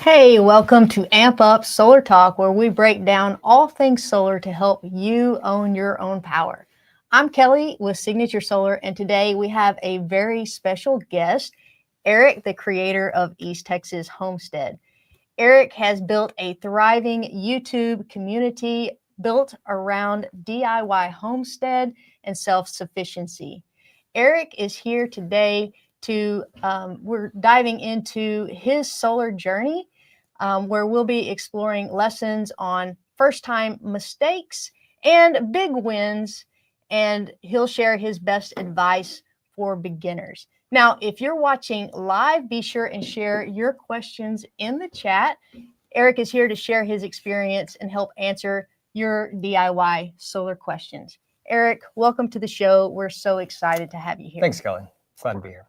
Hey, welcome to Amp Up Solar Talk, where we break down all things solar to help you own your own power. I'm Kelly with Signature Solar, and today we have a very special guest, Eric, the creator of East Texas Homestead. Eric has built a thriving YouTube community built around DIY homestead and self-sufficiency. Eric is here today we're diving into his solar journey, where we'll be exploring lessons on first-time mistakes and big wins, and he'll share his best advice for beginners. Now, if you're watching live, be sure and share your questions in the chat. Eric is here to share his experience and help answer your DIY solar questions. Eric, welcome to the show. We're so excited to have you here. Thanks, Kelly. Glad to be here.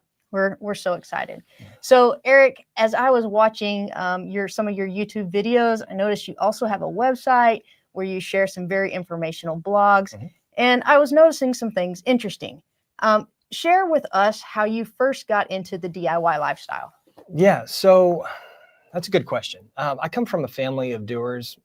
We're so excited. So, Eric, as I was watching some of your YouTube videos, I noticed you also have a website where you share some very informational blogs, and I was noticing some things interesting. Share with us how you first got into the DIY lifestyle. Yeah, so that's a good question. I come from a family of doers.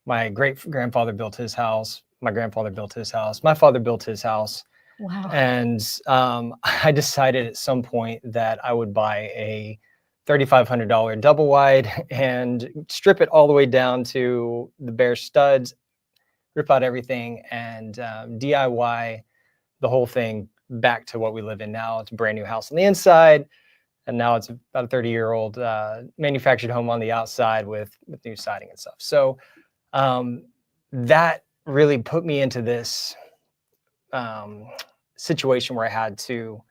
My great grandfather built his house. My grandfather built his house. My father built his house. Wow. And I decided at some point that I would buy a $3,500 double wide and strip it all the way down to the bare studs, rip out everything, and DIY the whole thing back to what we live in now. It's a brand new house on the inside, and now it's about a 30-year-old manufactured home on the outside with new siding and stuff. So that really put me into this situation where I had to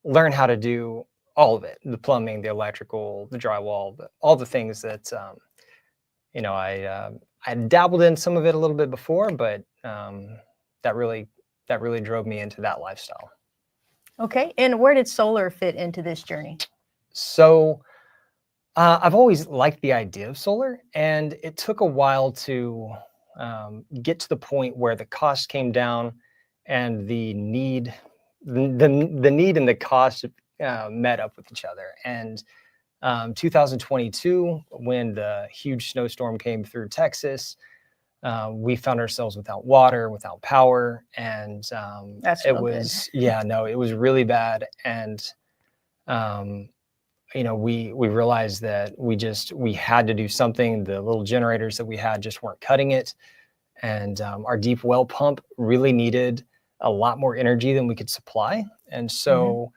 learn how to do all of it: the plumbing, the electrical, the drywall, all the things that I dabbled in some of it a little bit before, but that really drove me into that lifestyle. Okay, and where did solar fit into this journey? So I've always liked the idea of solar, and it took a while to get to the point where the cost came down and the need and the cost met up with each other. And 2022, when the huge snowstorm came through Texas, we found ourselves without water, without power, and it was really bad. And we realized that we had to do something. The little generators that we had just weren't cutting it, and our deep well pump really needed a lot more energy than we could supply. And so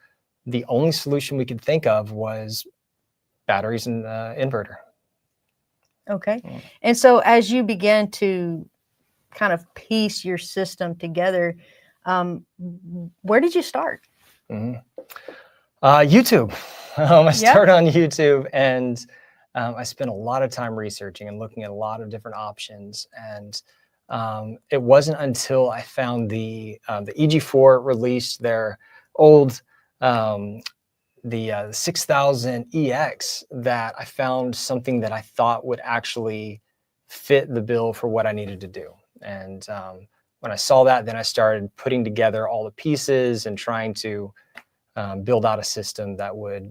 the only solution we could think of was batteries and inverter. Okay. And so as you began to kind of piece your system together, where did you start? YouTube. I started on YouTube, and I spent a lot of time researching and looking at a lot of different options. And it wasn't until I found the EG4 released their old the 6000 EX that I found something that I thought would actually fit the bill for what I needed to do. And when I saw that, then I started putting together all the pieces and trying to build out a system that would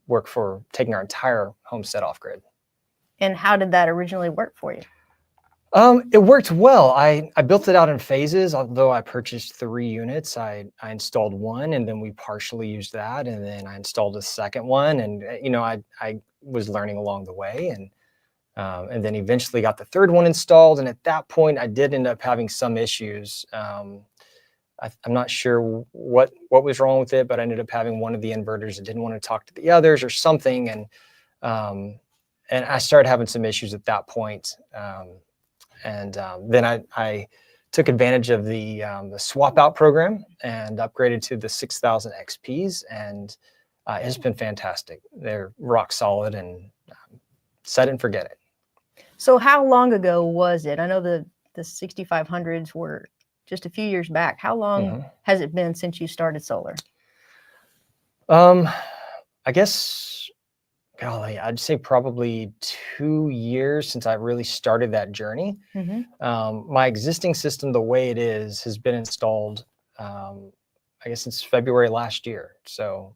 work for taking our entire homestead off grid. And how did that originally work for you? It worked well. I built it out in phases. Although I purchased 3 units, I installed one, and then we partially used that, and then I installed a second one. And I was learning along the way, and then eventually got the third one installed. And at that point, I did end up having some issues. I'm not sure what was wrong with it, but I ended up having one of the inverters that didn't want to talk to the others or something, and I started having some issues at that point. Then I took advantage of the swap out program and upgraded to the 6000 XPs, and it's been fantastic. They're rock solid, and set it and forget it. So how long ago was it? I know the 6500s were just a few years back. How long has it been since you started solar? I guess, golly, I'd say probably 2 years since I really started that journey. My existing system, the way it is, has been installed, I guess, since February last year. So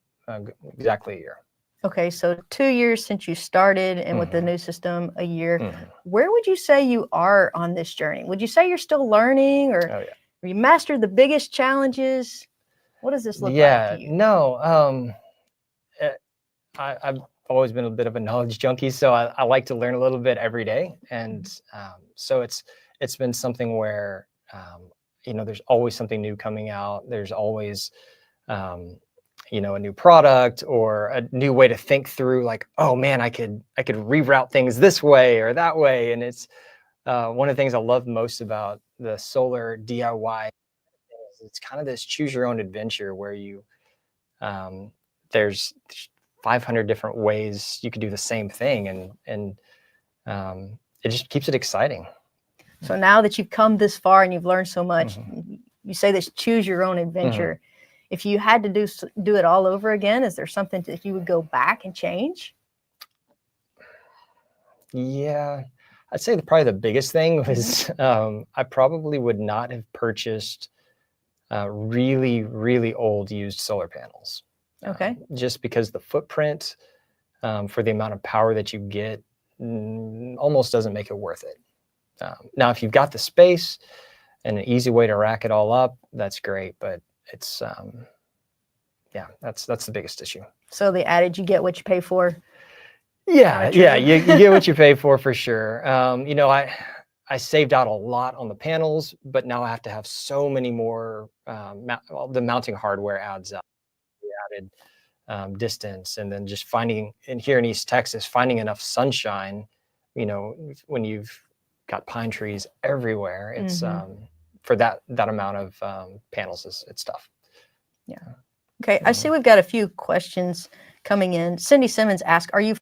exactly a year. Okay, so 2 years since you started, and with the new system, a year. Where would you say you are on this journey? Would you say you're still learning, or Oh yeah. you mastered the biggest challenges? What does this look like to Yeah. you? No. I've always been a bit of a knowledge junkie, so I like to learn a little bit every day, and so it's been something where there's always something new coming out. There's always um, a new product or a new way to think through, like, oh man, I could reroute things this way or that way. And it's one of the things I love most about the solar DIY is it's kind of this choose your own adventure where um, there's 500 different ways you could do the same thing, and it just keeps it exciting. So now that you've come this far and you've learned so much, you say this choose your own adventure. If you had to do it all over again, is there something that you would go back and change? Yeah, I'd say probably the biggest thing was I probably would not have purchased really, really old used solar panels. Okay. Just because the footprint for the amount of power that you get almost doesn't make it worth it. Now, if you've got the space and an easy way to rack it all up, that's great. But it's, that's the biggest issue. So the adage, you get what you pay for. Yeah, you get what you pay for sure. I saved out a lot on the panels, but now I have to have so many more. The mounting hardware adds up. We added distance, and then just finding, and here in East Texas, finding enough sunshine. When you've got pine trees everywhere, it's for that amount of panels it's tough. Yeah. Okay, I see we've got a few questions coming in. Cindy Simmons asked, "Are you?"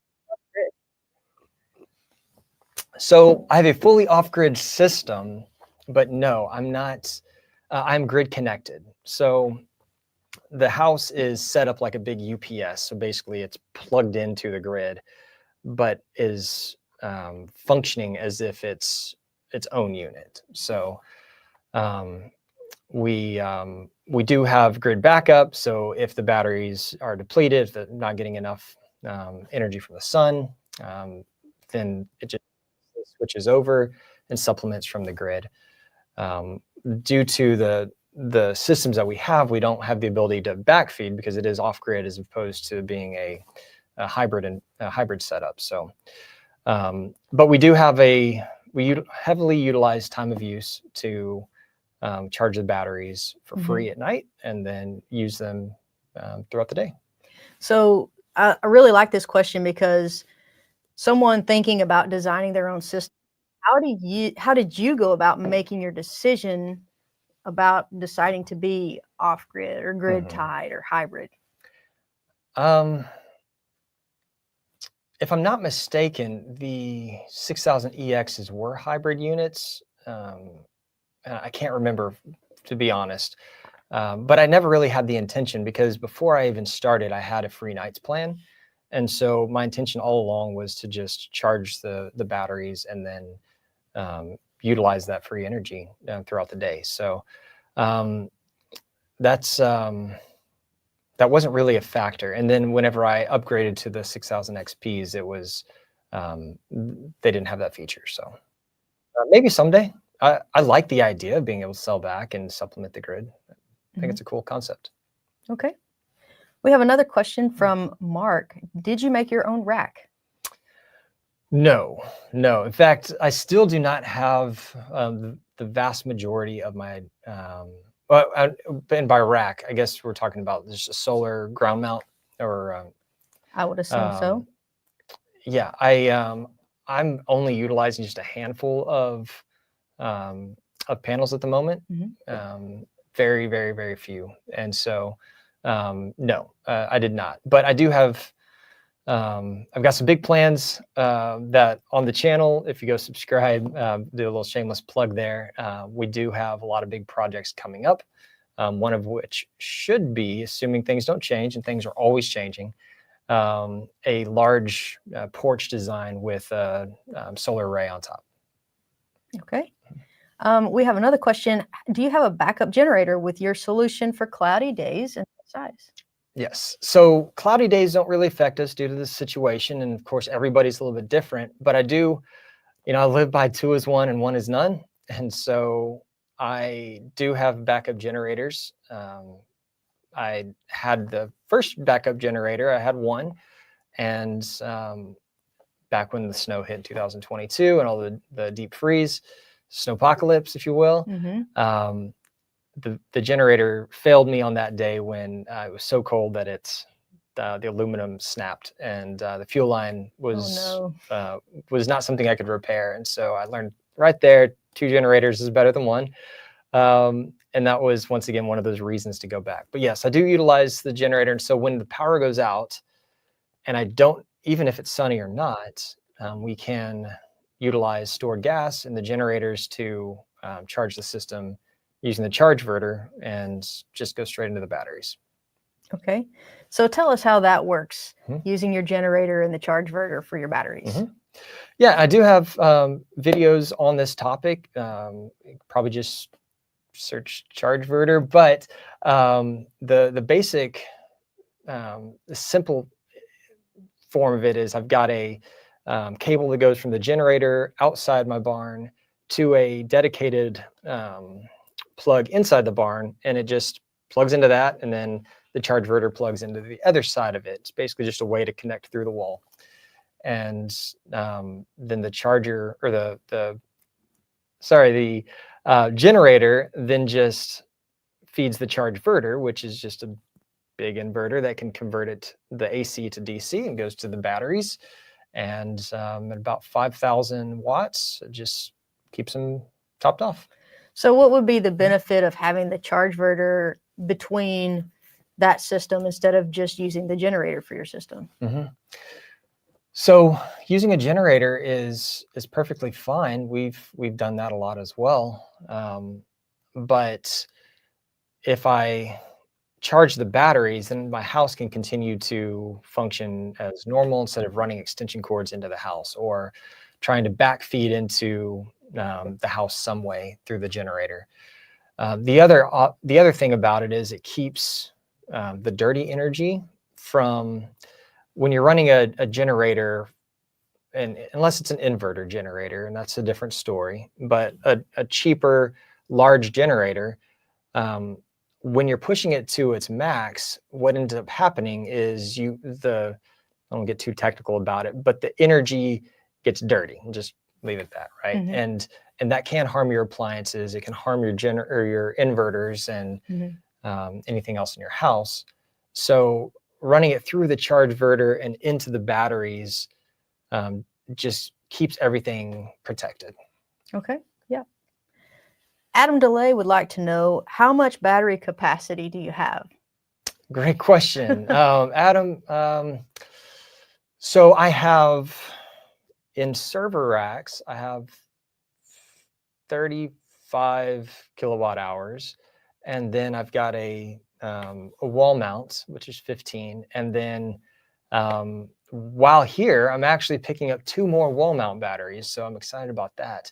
So I have a fully off-grid system, but no, I'm not. I'm grid connected. So the house is set up like a big UPS. So basically it's plugged into the grid, but is functioning as if it's its own unit. So we do have grid backup. So if the batteries are depleted, if they're not getting enough energy from the sun, then it just switches over and supplements from the grid. Due to the systems that we don't have the ability to backfeed because it is off grid as opposed to being a hybrid setup. So, but we do have we heavily utilize time of use to charge the batteries for free at night and then use them throughout the day. So I really like this question because someone thinking about designing their own system, how did you go about making your decision about deciding to be off grid or grid tied or hybrid? If I'm not mistaken, the 6000 EXs were hybrid units. I can't remember, to be honest, but I never really had the intention because before I even started, I had a free nights plan. And so my intention all along was to just charge the batteries and then utilize that free energy throughout the day. So that wasn't really a factor. And then whenever I upgraded to the 6000 XPs, it was they didn't have that feature. So maybe someday. I like the idea of being able to sell back and supplement the grid. I think it's a cool concept. Okay. We have another question from Mark. Did you make your own rack? No. In fact, I still do not have the vast majority of my, and by rack, I guess we're talking about just a solar ground mount or. I would assume so. Yeah, I'm only utilizing just a handful of panels at the moment. Very, very, very few. And so, no, I did not. But I do have, I've got some big plans that on the channel, if you go subscribe, do a little shameless plug there. We do have a lot of big projects coming up, one of which should be, assuming things don't change, and things are always changing, a large porch design with a solar array on top. Okay. We have another question. Do you have a backup generator with your solution for cloudy days and what size? Yes. So cloudy days don't really affect us due to the situation. And of course, everybody's a little bit different. But I do, I live by 2 is 1 and 1 is none. And so I do have backup generators. I had the first backup generator, I had one. And back when the snow hit in 2022 and all the deep freeze, snowpocalypse, if you will, the generator failed me on that day when it was so cold that the aluminum snapped, and the fuel line was not something I could repair. And so I learned right there, 2 generators is better than one. And that was, once again, one of those reasons to go back. But yes, I do utilize the generator. And so when the power goes out, and I don't, even if it's sunny or not, we can utilize stored gas in the generators to charge the system using the charge inverter and just go straight into the batteries. Okay. So tell us how that works, using your generator and the charge inverter for your batteries. Yeah, I do have videos on this topic. Probably just search charge inverter, but the basic, the simple form of it is I've got a cable that goes from the generator outside my barn to a dedicated plug inside the barn, and it just plugs into that, and then the charge inverter plugs into the other side of it. It's basically just a way to connect through the wall. And then the charger, or the generator then just feeds the charge inverter, which is just a big inverter that can convert the AC to DC and goes to the batteries. And at about 5,000 watts, it just keeps them topped off. So what would be the benefit of having the charge inverter between that system instead of just using the generator for your system? So using a generator is perfectly fine. We've done that a lot as well. But if I charge the batteries, then my house can continue to function as normal instead of running extension cords into the house or trying to backfeed into the house some way through the generator. The other thing about it is it keeps the dirty energy from, when you're running a generator, and unless it's an inverter generator, and that's a different story, but a cheaper large generator, when you're pushing it to its max, what ends up happening is I don't get too technical about it, but the energy gets dirty. Just leave it at that, right? And that can harm your appliances. It can harm your your inverters and anything else in your house. So running it through the charge inverter and into the batteries just keeps everything protected. Okay. Yeah. Adam DeLay would like to know, how much battery capacity do you have? Great question. Adam, so I have, in server racks, I have 35 kilowatt hours. And then I've got a wall mount, which is 15. And then while here, I'm actually picking up 2 more wall mount batteries. So I'm excited about that.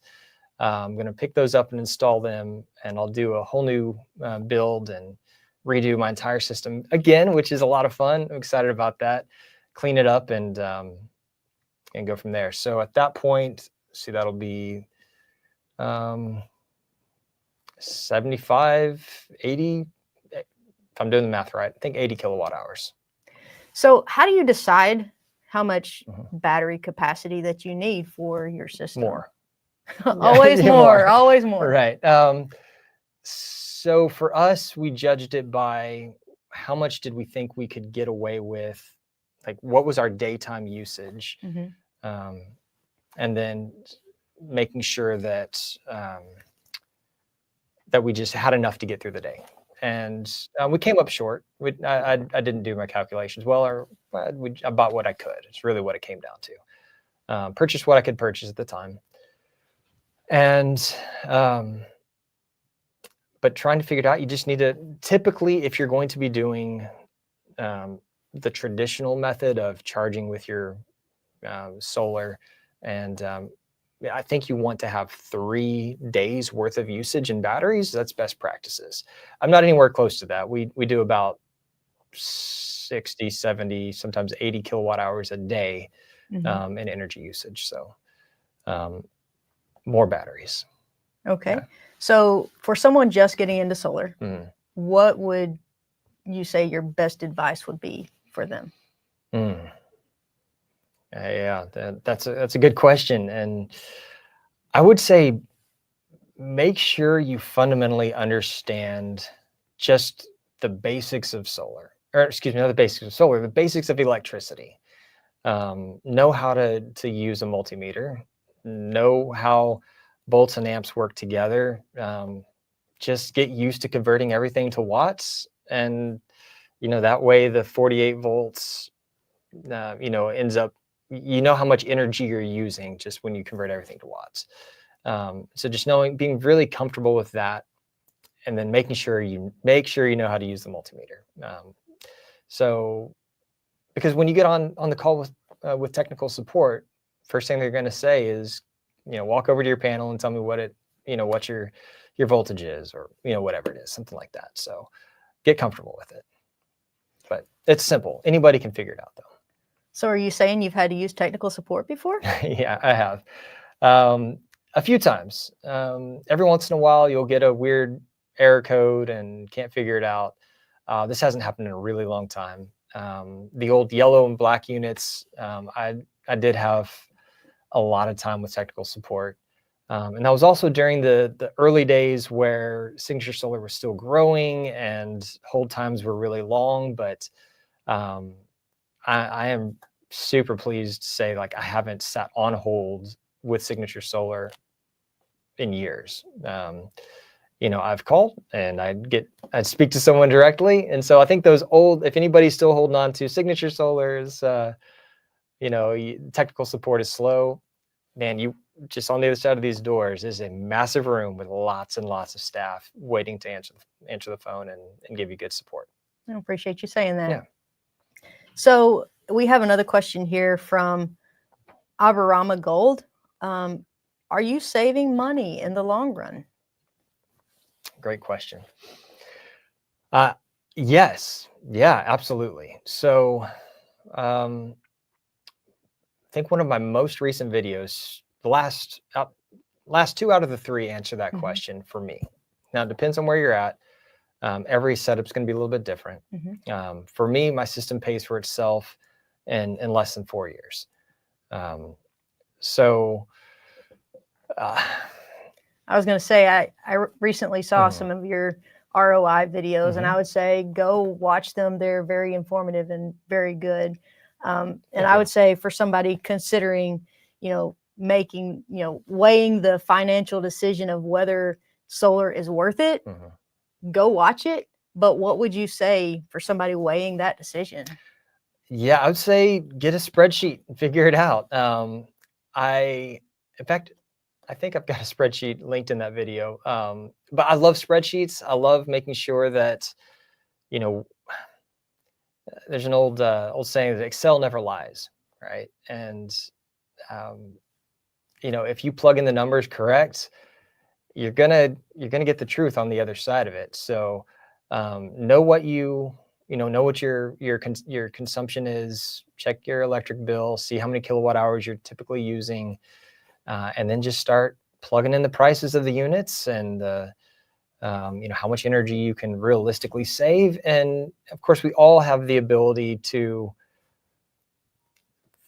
I'm going to pick those up and install them, and I'll do a whole new build and redo my entire system again, which is a lot of fun. I'm excited about that. Clean it up and go from there. So at that point, see, that'll be 75, 80, if I'm doing the math right, I think 80 kilowatt hours. So how do you decide how much battery capacity that you need for your system? More. Always more, always more. Right. So for us, we judged it by how much did we think we could get away with, like what was our daytime usage, and then making sure that that we just had enough to get through the day. And we came up short. I didn't do my calculations well, or I bought what I could. It's really what it came down to. Purchased what I could purchase at the time. And but trying to figure it out, you just need to, typically, if you're going to be doing the traditional method of charging with your solar, and I think you want to have 3 days worth of usage in batteries. That's best practices. I'm not anywhere close to that. We do about 60, 70, sometimes 80 kilowatt hours a day Mhm. in energy usage. So more batteries. Okay. Yeah. So for someone just getting into solar, Mm. what would you say your best advice would be for them? Mm. Yeah, that's a good question. And I would say make sure you fundamentally understand just the basics of solar, or excuse me, not the basics of solar, the basics of electricity. Know how to use a multimeter, know how volts and amps work together. Just get used to converting everything to watts, and that way the 48 volts ends up, how much energy you're using just when you convert everything to watts. So just being really comfortable with that, and then making sure you know how to use the multimeter. So because when you get on the call with technical support, first thing they're going to say is, walk over to your panel and tell me what your voltage is, or whatever it is, something like that. So get comfortable with it. But it's simple. Anybody can figure it out, though. So are you saying you've had to use technical support before? Yeah, I have. A few times. Every once in a while, you'll get a weird error code and can't figure it out. This hasn't happened in a really long time. The old yellow and black units, I did have a lot of time with technical support. And that was also during the early days where Signature Solar was still growing and hold times were really long. But I am super pleased to say, like, I haven't sat on hold with Signature Solar in years. I've called and I'd speak to someone directly. And so I think if anybody's still holding on to Signature Solar's, technical support is slow, man, you just on the other side of these doors is a massive room with lots and lots of staff waiting to answer the phone and give you good support. I appreciate you saying that. Yeah. So we have another question here from Aberama Gold. Are you saving money in the long run? Great question. Yes. Yeah, absolutely. So I think one of my most recent videos, the last 2 out of the 3 answer that question for me. Now, it depends on where you're at. Every setup's going to be a little bit different. For me, my system pays for itself in less than 4 years. I was going to say, I recently saw some of your ROI videos, and I would say go watch them. They're very informative and very good. And I would say for somebody considering, weighing the financial decision of whether solar is worth it, go watch it. But what would you say for somebody weighing that decision? Yeah, I would say get a spreadsheet and figure it out. In fact, I think I've got a spreadsheet linked in that video. But I love spreadsheets. I love making sure that, there's an old saying that Excel never lies, right? And, if you plug in the numbers correct, you're gonna get the truth on the other side of it. So know what your consumption is. Check your electric bill, see how many kilowatt hours you're typically using, and then just start plugging in the prices of the units and how much energy you can realistically save. And of course, we all have the ability to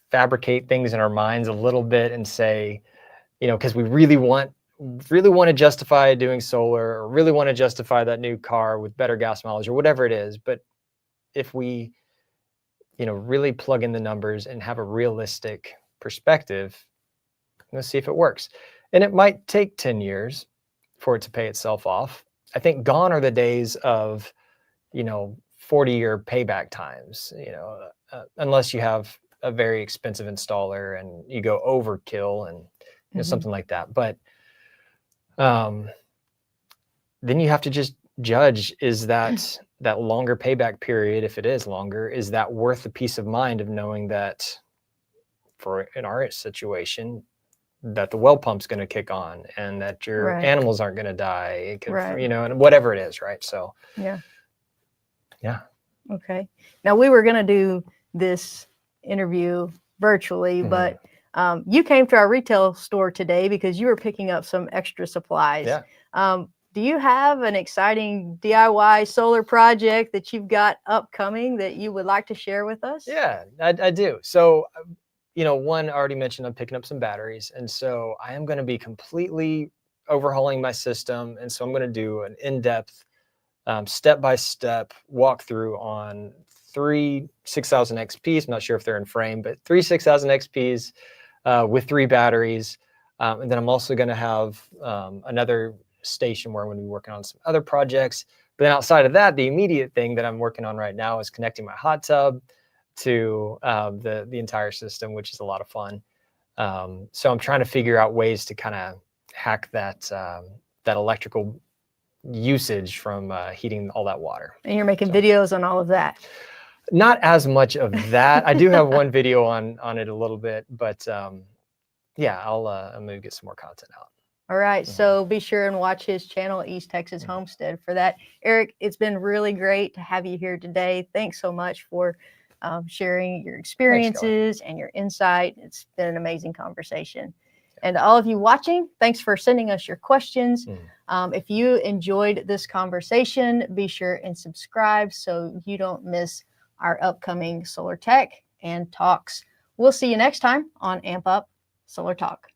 fabricate things in our minds a little bit and say, because we really want to justify doing solar, or really want to justify that new car with better gas mileage or whatever it is. But if we, really plug in the numbers and have a realistic perspective, let's see if it works. And it might take 10 years for it to pay itself off. I think gone are the days of, 40-year payback times, unless you have a very expensive installer and you go overkill and something like that. But then you have to just judge, is that longer payback period, if it is longer, is that worth the peace of mind of knowing that in our situation, that the well pump's going to kick on and that your animals aren't going to die, and whatever it is, right? So yeah. Okay. Now we were going to do this interview virtually, Mhm. but you came to our retail store today because you were picking up some extra supplies. Yeah. Do you have an exciting DIY solar project that you've got upcoming that you would like to share with us? Yeah, I do. So, one, I already mentioned I'm picking up some batteries. And so I am going to be completely overhauling my system. And so I'm going to do an in-depth, step-by-step walkthrough on three 6000 XPs. I'm not sure if they're in frame, but three 6000 XPs with 3 batteries. And then I'm also going to have another station where I'm going to be working on some other projects. But then outside of that, the immediate thing that I'm working on right now is connecting my hot tub to the entire system, which is a lot of fun. So I'm trying to figure out ways to kind of hack that electrical usage from heating all that water. And you're making videos on all of that. Not as much of that. I do have one video on it a little bit, but yeah, I'm gonna get some more content out. All right, so be sure and watch his channel, East Texas Homestead, for that. Eric, it's been really great to have you here today. Thanks so much for sharing your experiences and your insight. It's been an amazing conversation. And to all of you watching, thanks for sending us your questions. If you enjoyed this conversation, be sure and subscribe so you don't miss our upcoming solar tech and talks. We'll see you next time on Amp Up Solar Talk.